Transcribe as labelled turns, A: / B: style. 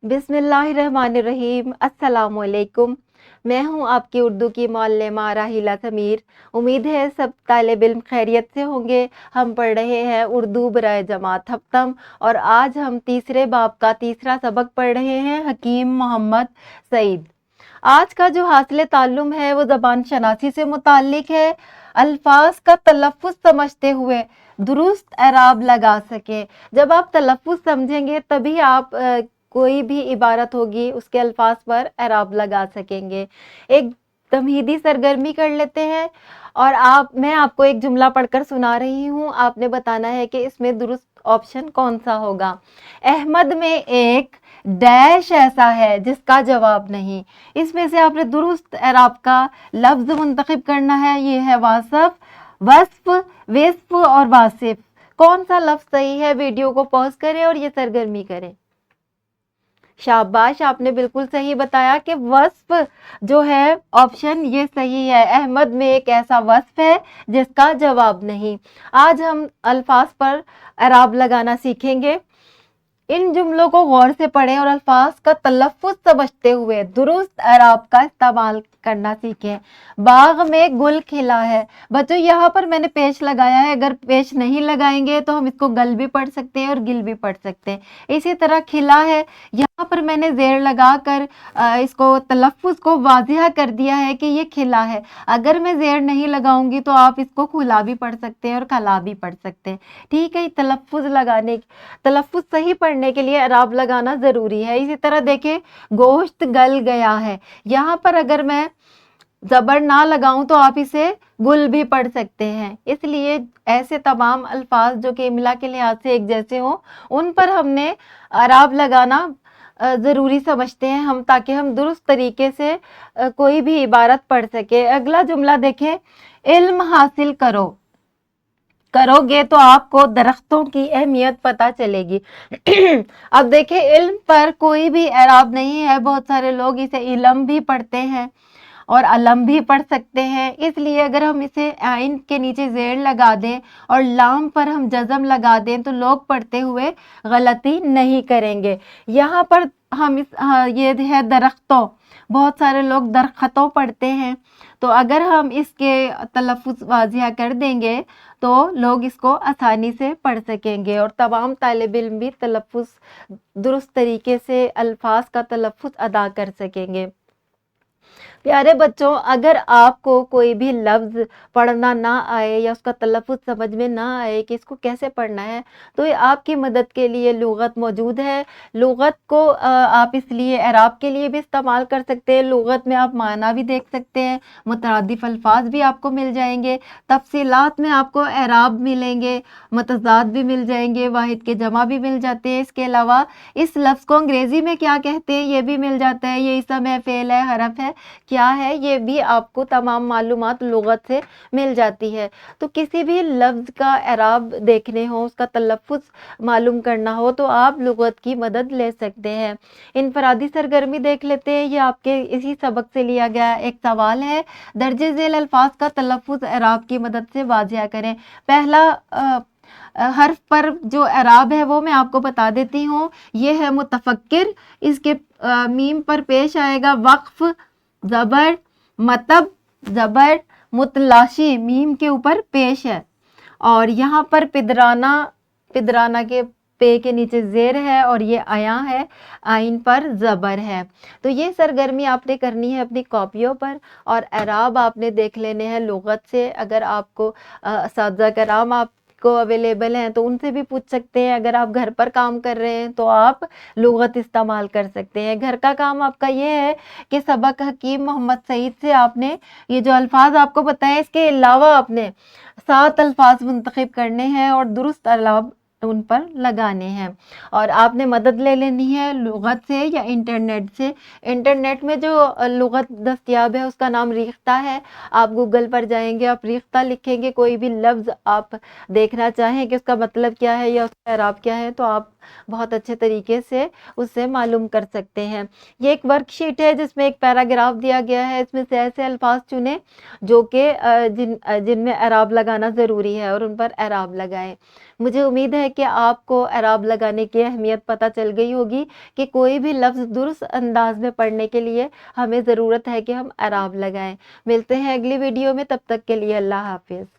A: बिस्मिल्लाहिर्रहमानिर्रहीम। अस्सलाम वालेकुम। मैं हूं आपकी उर्दू की मौल्लिमा राहिला समीर। उम्मीद है सब तालिब इल्म खैरियत से होंगे। हम पढ़ रहे हैं उर्दू बराए जमात हफ्तम और आज हम तीसरे बाब का तीसरा सबक पढ़ रहे हैं हकीम मोहम्मद सईद। आज का जो हासिल ताल्लुम है वो ज़बान शनासी से मुताल्लिक है। अल्फाज का तलफ़्फ़ुज़ समझते हुए दुरुस्त एराब लगा सके। जब आप तलफ़्फ़ुज़ समझेंगे तभी आप कोई भी इबारत होगी उसके अल्फाज पर एराब लगा सकेंगे। एक तमहीदी सरगर्मी कर लेते हैं और मैं आपको एक जुमला पढ़कर सुना रही हूँ। आपने बताना है कि इसमें दुरुस्त ऑप्शन कौन सा होगा। अहमद में एक डैश ऐसा है जिसका जवाब नहीं। इसमें से आपने दुरुस्त एराब का लफ्ज मुंतखब करना है। ये है वासफ, वस्फ, वेस्फ और वासिफ। कौन सा लफ्ज सही है? वीडियो को पॉज करें और ये सरगर्मी करें। शाबाश, आपने बिल्कुल सही बताया कि वस्फ जो है ऑप्शन ये सही है। अहमद में एक ऐसा वस्फ है जिसका जवाब नहीं। आज हम अल्फाज पर एराब लगाना सीखेंगे। इन जुमलों को गौर से पढ़ें और अल्फाज का तलफ़्फ़ुज़ समझते हुए दुरुस्त एराब का इस्तेमाल करना सीखें। बाग में गुल खिला है। बच्चों यहाँ पर मैंने पेश लगाया है। अगर पेश नहीं लगाएंगे तो हम इसको गल भी पढ़ सकते हैं और गिल भी पढ़ सकते हैं। इसी तरह खिला है, यहाँ पर मैंने ज़ेर लगा कर इसको तलफ़्फ़ुज़ को वाज़िह कर दिया है कि ये खिला है। अगर मैं ज़ेर नहीं लगाऊंगी तो आप इसको खुला भी पढ़ सकते हैं और खला भी पढ़ सकते हैं। ठीक है, तलफ़्फ़ुज़ सही पढ़ने के लिए एराब लगाना ज़रूरी है। इसी तरह देखें, गोश्त गल गया है। यहाँ पर अगर मैं ज़बर ना लगाऊं तो आप इसे गुल भी पढ़ सकते हैं। इसलिए ऐसे तमाम अल्फाज जो कि इमला के लिहाज से एक जैसे हों उन पर हमने एराब लगाना ज़रूरी समझते हैं हम, ताकि हम दुरुस्त तरीके से कोई भी इबारत पढ़ सके। अगला जुमला देखें, इल्म हासिल करोगे तो आपको दरख्तों की अहमियत पता चलेगी। अब देखिए, इल्म पर कोई भी एराब नहीं है। बहुत सारे लोग इसे इलम भी पढ़ते हैं और अलम भी पढ़ सकते हैं। इसलिए अगर हम इसे आइन के नीचे ज़ेर लगा दें और लाम पर हम जज़म लगा दें तो लोग पढ़ते हुए गलती नहीं करेंगे। यहाँ पर हम ये है दरख्तों, बहुत सारे लोग दरख्तों पढ़ते हैं। तो अगर हम इसके तलफ़्फ़ुज़ वाज़िह कर देंगे तो लोग इसको आसानी से पढ़ सकेंगे और तमाम तालिब इल्म भी तलफ़्फ़ुज़ दुरुस्त तरीके से अल्फाज का तलफ़्फ़ुज़ अदा कर सकेंगे। प्यारे बच्चों, अगर आपको कोई भी लफ्ज़ पढ़ना ना आए या उसका तलफ़्फ़ुज़ समझ में ना आए कि इसको कैसे पढ़ना है, तो ये आपकी मदद के लिए लुग़त मौजूद है। लुग़त को आप इसलिए एराब के लिए भी इस्तेमाल कर सकते हैं। लुग़त में आप माना भी देख सकते हैं, मुतअद्दिफ़ अल्फ़ाज भी आपको मिल जाएंगे, तफ़सीलात में आपको एराब मिलेंगे, मतज़ाद भी मिल जाएंगे, वाहिद के जमा भी मिल जाते हैं। इसके अलावा इस लफ्ज़ को अंग्रेज़ी में क्या कहते हैं ये भी मिल जाता है। ये इसम है, फ़ेल है, हरफ है, क्या है, ये भी आपको तमाम मालूमात लुग़त से मिल जाती है। तो किसी भी लफ्ज़ का एराब देखने हो, उसका तलफ़्फ़ुज़ मालूम करना हो तो आप लुग़त की मदद ले सकते हैं। इनफरादी सरगर्मी देख लेते हैं। ये आपके इसी सबक से लिया गया एक सवाल है। दर्जे ज़ेल अल्फाज का तलफ़्फ़ुज़ एराब की मदद से वाज़िह करें। पहला हर्फ पर जो एराब है वो मैं आपको बता देती हूँ। ये है मुतफ़क्किर। इसके मीम पर पेश आएगा वक्फ, ज़बर, मतब, ज़बर, मुतलाशी मीम के ऊपर पेश है। और यहाँ पर पिदराना के पे के नीचे ज़ेर है और ये आया है, आइन पर ज़बर है। तो ये सरगर्मी आपने करनी है अपनी कॉपियों पर और एराब आपने देख लेने हैं लुग़त से। अगर आपको असातिज़ा कराम आपको अवेलेबल हैं तो उनसे भी पूछ सकते हैं। अगर आप घर पर काम कर रहे हैं तो आप लुग़त इस्तेमाल कर सकते हैं। घर का काम आपका ये है कि सबक हकीम मोहम्मद सईद से आपने ये जो अल्फाज आपको बताए इसके अलावा आपने 7 अल्फाज मुंतखब करने हैं और दुरुस्त एराब उन पर लगाने हैं। और आपने मदद ले लेनी है लुग़त से या इंटरनेट से। इंटरनेट में जो लुग़त दस्तयाब है उसका नाम रीख्ता है। आप गूगल पर जाएंगे, आप रीख्ता लिखेंगे, कोई भी लफ्ज़ आप देखना चाहें कि उसका मतलब क्या है या उसका एराब क्या है तो आप بہت اچھے طریقے سے اس سے معلوم کر سکتے ہیں۔ یہ ایک ورک شیٹ ہے جس میں ایک پیراگراف دیا گیا ہے، اس میں سے ایسے الفاظ چنیں جو کہ جن میں اعراب لگانا ضروری ہے اور ان پر اعراب لگائیں۔ مجھے امید ہے کہ آپ کو اعراب لگانے کی اہمیت پتہ چل گئی ہوگی کہ کوئی بھی لفظ درست انداز میں پڑھنے کے لیے ہمیں ضرورت ہے کہ ہم اعراب لگائیں۔ ملتے ہیں اگلی ویڈیو میں، تب تک کے لیے اللہ حافظ۔